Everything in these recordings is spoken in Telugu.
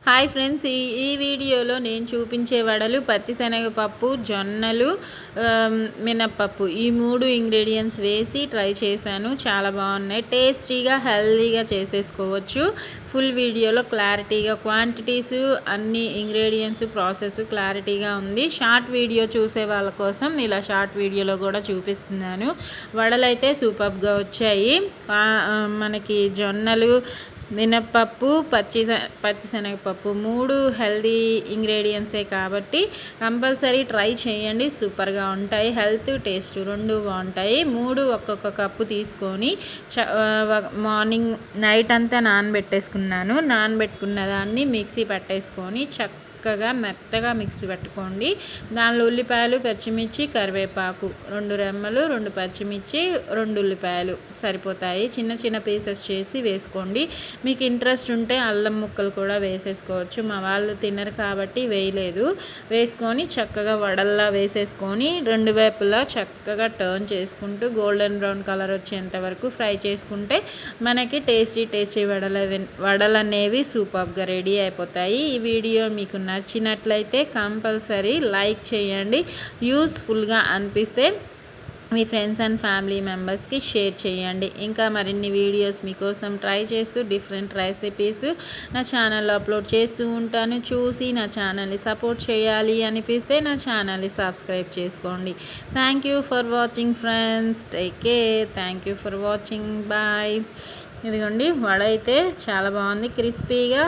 హాయ్ ఫ్రెండ్స్, ఈ వీడియోలో నేను చూపించే వడలు పచ్చిశనగపప్పు, జొన్నలు, మినప్పప్పు ఈ 3 ఇంగ్రీడియంట్స్ వేసి ట్రై చేశాను. చాలా బాగున్నాయి. టేస్టీగా హెల్తీగా చేసేసుకోవచ్చు. ఫుల్ వీడియోలో క్లారిటీగా క్వాంటిటీస్, అన్ని ఇంగ్రీడియంట్స్, ప్రాసెస్ క్లారిటీగా ఉంది. షార్ట్ వీడియో చూసే వాళ్ళ కోసం ఇలా షార్ట్ వీడియోలో కూడా చూపిస్తున్నాను. వడలు అయితే సూపర్గా వచ్చాయి. మనకి జొన్నలు, మినప్పప్పు, పచ్చిశనగపప్పు 3 హెల్దీ ఇంగ్రీడియంట్సే కాబట్టి కంపల్సరీ ట్రై చేయండి. సూపర్గా ఉంటాయి. హెల్త్, టేస్ట్ 2 బాగుంటాయి. 3 ఒక్కొక్క కప్పు తీసుకొని మార్నింగ్ నైట్ అంతా నానబెట్టేసుకున్నాను. నానబెట్టుకున్న దాన్ని మిక్సీ పట్టేసుకొని చక్కగా మెత్తగా మిక్సీ పెట్టుకోండి. దానిలో ఉల్లిపాయలు, పచ్చిమిర్చి, కరివేపాకు, 2 రెమ్మలు, 2 పచ్చిమిర్చి, 2 ఉల్లిపాయలు సరిపోతాయి. చిన్న చిన్న పీసెస్ చేసి వేసుకోండి. మీకు ఇంట్రెస్ట్ ఉంటే అల్లం ముక్కలు కూడా వేసేసుకోవచ్చు. మా వాళ్ళు తినరు కాబట్టి వేయలేదు. వేసుకొని చక్కగా వడల్లా వేసేసుకొని 2 వైపులా చక్కగా టర్న్ చేసుకుంటూ గోల్డెన్ బ్రౌన్ కలర్ వచ్చేంత వరకు ఫ్రై చేసుకుంటే మనకి టేస్టీ వడలు అనేవి సూపర్గా రెడీ అయిపోతాయి. ఈ వీడియో మీకు నచ్చినట్లయితే కంపల్సరీ లైక్ చేయండి. యూస్ఫుల్గా అనిపిస్తే మీ ఫ్రెండ్స్ అండ్ ఫ్యామిలీ మెంబర్స్కి షేర్ చేయండి. ఇంకా మరిన్ని వీడియోస్ మీకోసం ట్రై చేస్తూ డిఫరెంట్ రెసిపీస్ నా ఛానల్లో అప్లోడ్ చేస్తూ ఉంటాను. చూసి నా ఛానల్ని సపోర్ట్ చేయాలి అనిపిస్తే నా ఛానల్ని సబ్స్క్రైబ్ చేసుకోండి. Thank you for watching friends. Take care. Thank you for watching. Bye. ఇదిగోండి, వడ అయితే చాలా బాగుంది. క్రిస్పీగా,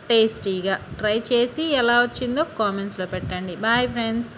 టేస్టీగా ట్రై చేసి ఎలా వచ్చిందో కామెంట్స్లో పెట్టండి. Bye friends.